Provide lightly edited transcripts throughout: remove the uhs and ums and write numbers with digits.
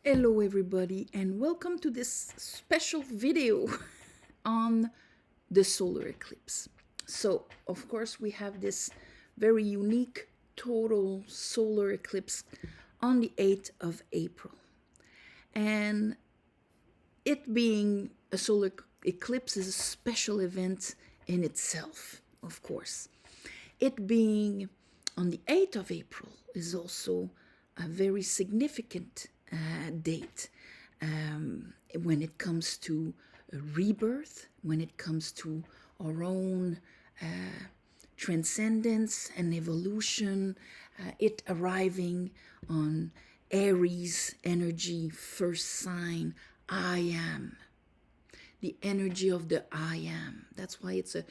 Hello everybody and welcome to this special video on the solar eclipse. So of course we have this very unique total solar eclipse on the 8th of April. And it being a solar eclipse is a special event in itself, of course. It being on the 8th of April is also a very significant date when it comes to rebirth, when it comes to our own transcendence and evolution, it arriving on Aries energy, first sign, I am. The energy of the I am. That's why it's a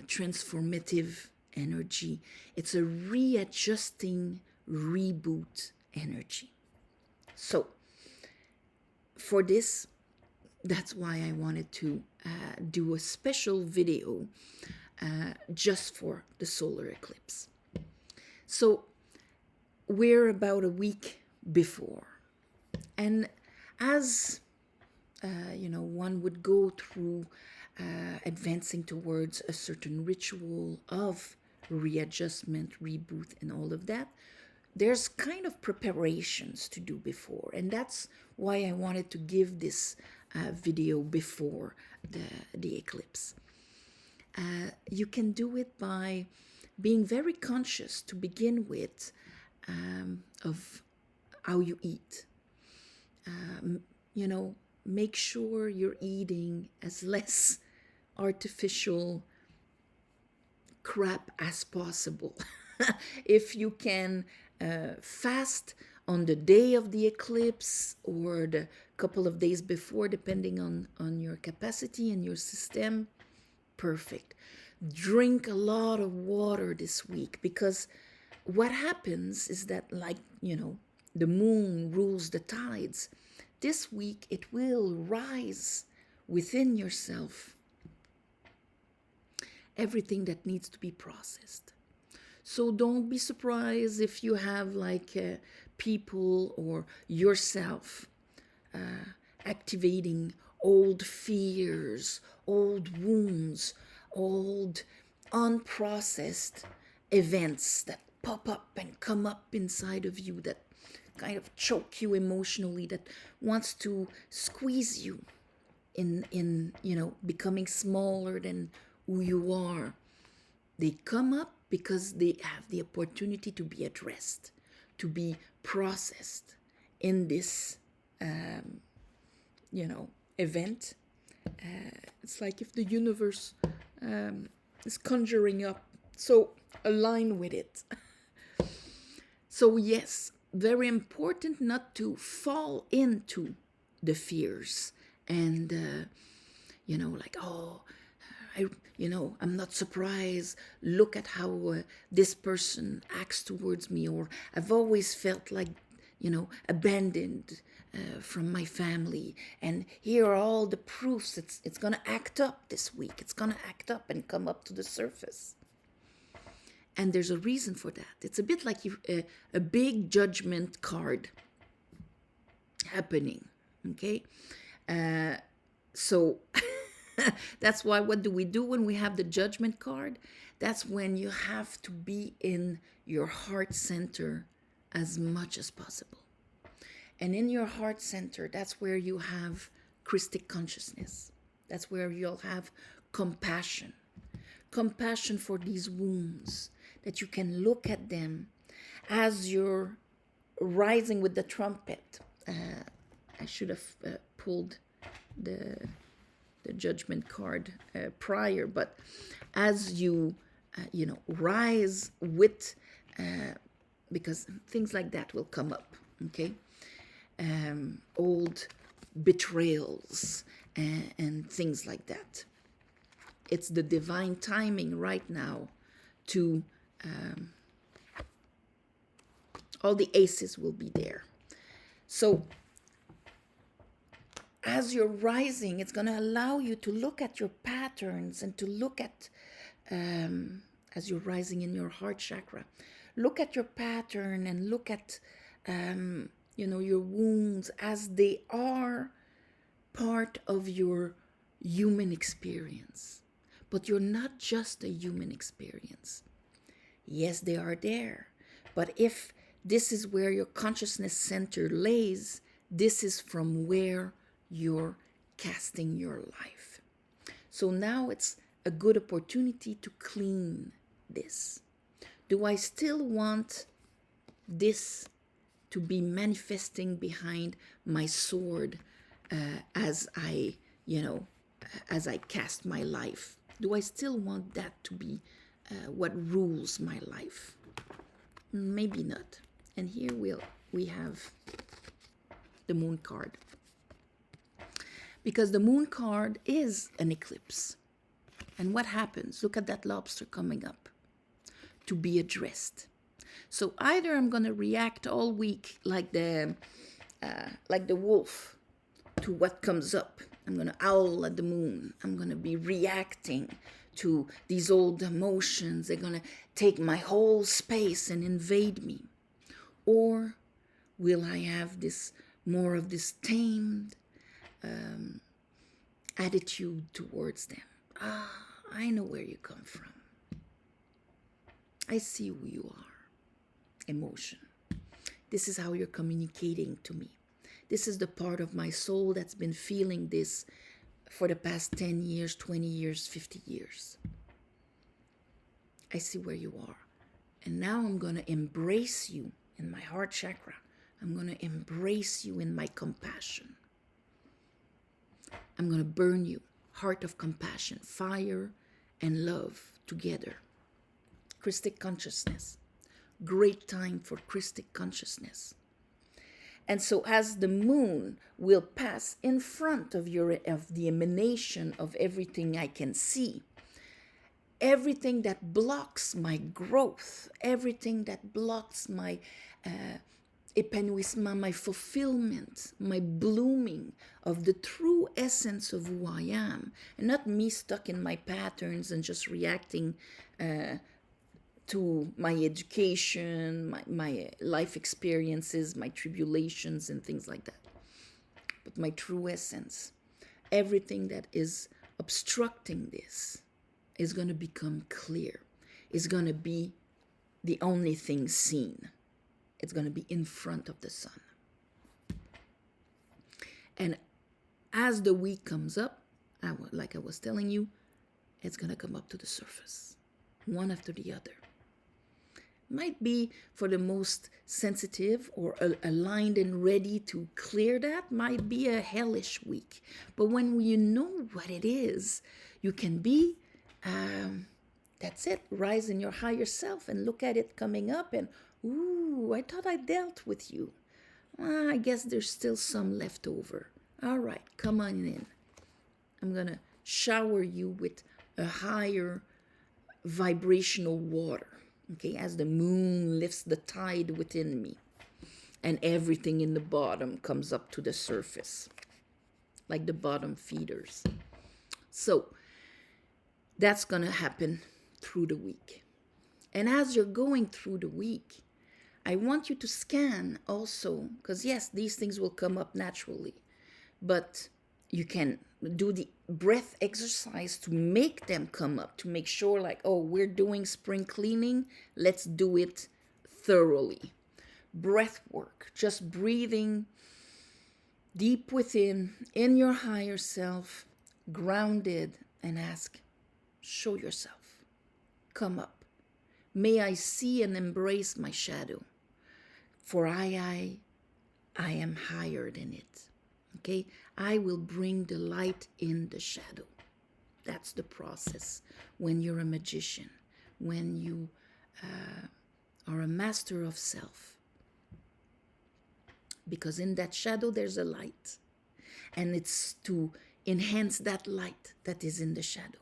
transformative energy. It's a readjusting reboot energy. So for this, that's why I wanted to do a special video just for the solar eclipse. So we're about a week before, and as one would go through advancing towards a certain ritual of readjustment, reboot, and all of that, there's kind of preparations to do before. And that's why I wanted to give this video before the eclipse. You can do it by being very conscious to begin with of how you eat. Make sure you're eating as less artificial crap as possible. If you can fast on the day of the eclipse or the couple of days before, depending on your capacity and your system, perfect. Drink a lot of water this week, because what happens is that, the moon rules the tides. This week it will rise within yourself everything that needs to be processed. So don't be surprised if you have people or yourself activating old fears, old wounds, old unprocessed events that pop up and come up inside of you, that kind of choke you emotionally, that wants to squeeze you in becoming smaller than who you are. They come up because they have the opportunity to be addressed, to be processed in this event. It's like if the universe is conjuring up, so align with it. So yes, very important not to fall into the fears and I'm not surprised. Look at how this person acts towards me, or I've always felt abandoned from my family, and here are all the proofs. It's gonna act up this week. It's gonna act up and come up to the surface. And there's a reason for that. It's a bit like a big judgment card happening. Okay, so. That's why, what do we do when we have the judgment card? That's when you have to be in your heart center as much as possible. And in your heart center, that's where you have Christic consciousness. That's where you'll have compassion. Compassion for these wounds, that you can look at them as you're rising with the trumpet. I should have pulled the judgment card prior, but as you rise with because things like that will come up, okay, old betrayals and things like that. It's the divine timing right now to all the aces will be there. So as you're rising, it's going to allow you to look at your patterns and to look at, as you're rising in your heart chakra, look at your pattern and look at, your wounds, as they are part of your human experience. But you're not just a human experience. Yes, they are there. But if this is where your consciousness center lays, this is from where you're casting your life. So now it's a good opportunity to clean this. Do I still want this to be manifesting behind my sword as I cast my life? Do I still want that to be what rules my life? Maybe not. And here we have the moon card. Because the moon card is an eclipse. And what happens? Look at that lobster coming up. To be addressed. So either I'm going to react all week like the wolf to what comes up. I'm going to owl at the moon. I'm going to be reacting to these old emotions. They're going to take my whole space and invade me. Or will I have more of this tamed attitude towards them? I know where you come from. I see who you are. Emotion. This is how you're communicating to me. This is the part of my soul that's been feeling this for the past 10 years, 20 years, 50 years. I see where you are. And now I'm going to embrace you in my heart chakra. I'm going to embrace you in my compassion. I'm going to burn you. Heart of compassion, fire and love together. Christic consciousness. Great time for Christic consciousness. And so as the moon will pass in front of the emanation of everything I can see, everything that blocks my growth, everything that blocks my épanouissement, my fulfillment, my blooming of the true essence of who I am, and not me stuck in my patterns and just reacting to my education, my life experiences, my tribulations and things like that. But my true essence, everything that is obstructing this is going to become clear. It's going to be the only thing seen. It's going to be in front of the sun. And as the week comes up, like I was telling you, it's going to come up to the surface, one after the other. Might be for the most sensitive or aligned and ready to clear that, might be a hellish week. But when you know what it is, you can be, that's it, rise in your higher self and look at it coming up and, ooh, I thought I dealt with you. I guess there's still some left over. All right, come on in. I'm going to shower you with a higher vibrational water. Okay, as the moon lifts the tide within me and everything in the bottom comes up to the surface, like the bottom feeders. So that's going to happen through the week. And as you're going through the week, I want you to scan also, because yes, these things will come up naturally, but you can do the breath exercise to make them come up, to make sure like, oh, we're doing spring cleaning. Let's do it thoroughly. Breath work, just breathing deep within, in your higher self, grounded, and ask, show yourself. Come up. May I see and embrace my shadow, for I am higher than it. Okay, I will bring the light in the shadow. That's the process when you're a magician, when you are a master of self. Because in that shadow, there's a light. And it's to enhance that light that is in the shadow.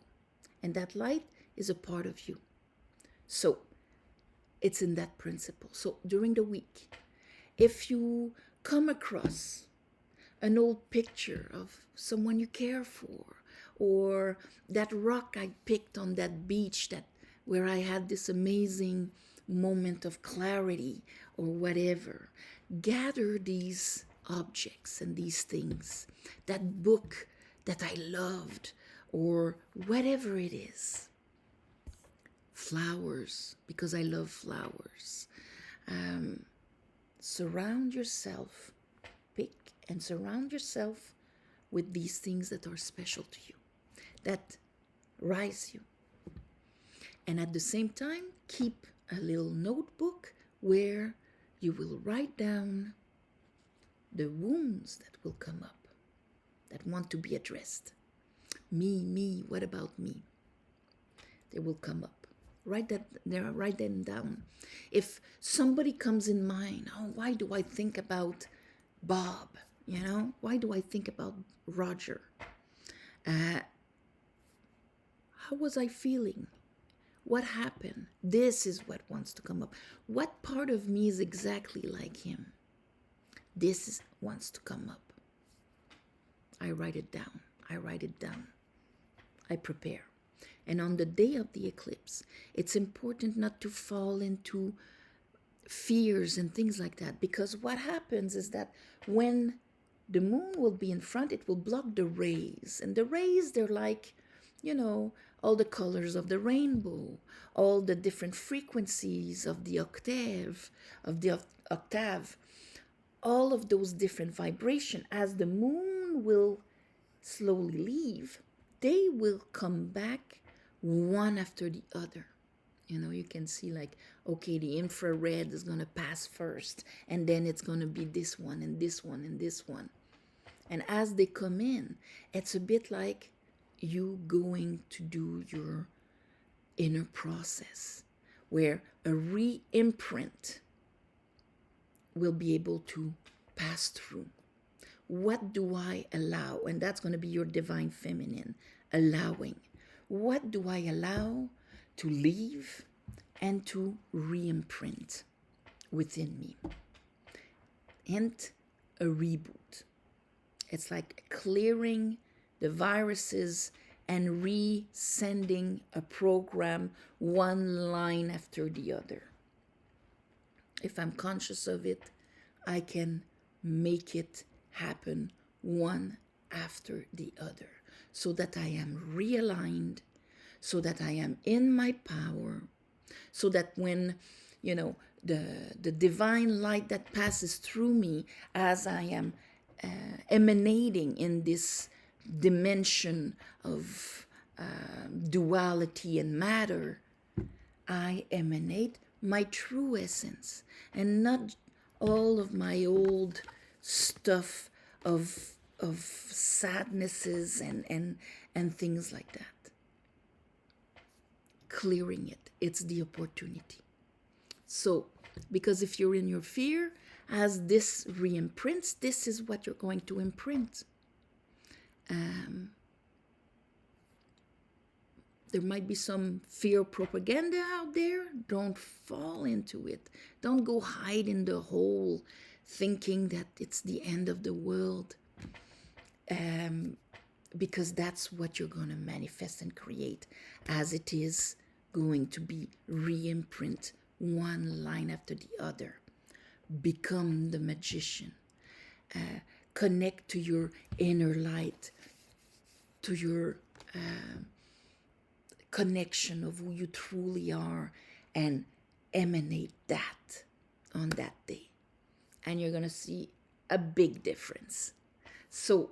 And that light is a part of you. So it's in that principle. So during the week, if you come across an old picture of someone you care for, or that rock I picked on that beach where I had this amazing moment of clarity, or whatever, gather these objects and these things, that book that I loved, or whatever it is. Flowers, because I love flowers. Surround yourself, pick and surround yourself with these things that are special to you, that rise you. And at the same time, keep a little notebook where you will write down the wounds that will come up, that want to be addressed. Me, what about me? They will come up. Write them down. If somebody comes in mind, oh, why do I think about Bob? Why do I think about Roger? How was I feeling? What happened? This is what wants to come up. What part of me is exactly like him? Wants to come up. I write it down. I prepare. And on the day of the eclipse, it's important not to fall into fears and things like that, because what happens is that when the moon will be in front, it will block the rays. And the rays, they're like, all the colors of the rainbow, all the different frequencies of the octave, all of those different vibrations. As the moon will slowly leave, they will come back one after the other. You can see okay, the infrared is going to pass first, and then it's going to be this one and this one and this one. And as they come in, it's a bit like you going to do your inner process, where a re-imprint will be able to pass through. What do I allow? And that's going to be your divine feminine, allowing. What do I allow to leave and to re-imprint within me? And a reboot. It's like clearing the viruses and re-sending a program one line after the other. If I'm conscious of it, I can make it happen one after the other, so that I am realigned, so that I am in my power, so that when, the divine light that passes through me as I am emanating in this dimension of duality and matter, I emanate my true essence and not all of my old stuff of sadnesses and things like that. Clearing it, it's the opportunity. So, because if you're in your fear, as this re-imprints, this is what you're going to imprint. There might be some fear propaganda out there. Don't fall into it. Don't go hide in the hole thinking that it's the end of the world. Because that's what you're going to manifest and create, as it is going to be re-imprint one line after the other. Become the magician. Connect to your inner light, to your connection of who you truly are, and emanate that on that day. And you're going to see a big difference. So,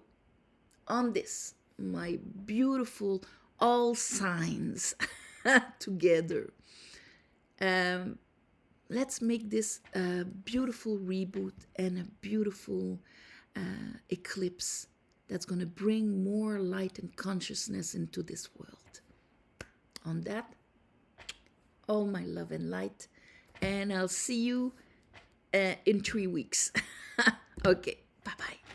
on this, my beautiful all signs together, let's make this a beautiful reboot and a beautiful eclipse that's going to bring more light and consciousness into this world. On that, all my love and light, and I'll see you in 3 weeks. Okay, bye-bye.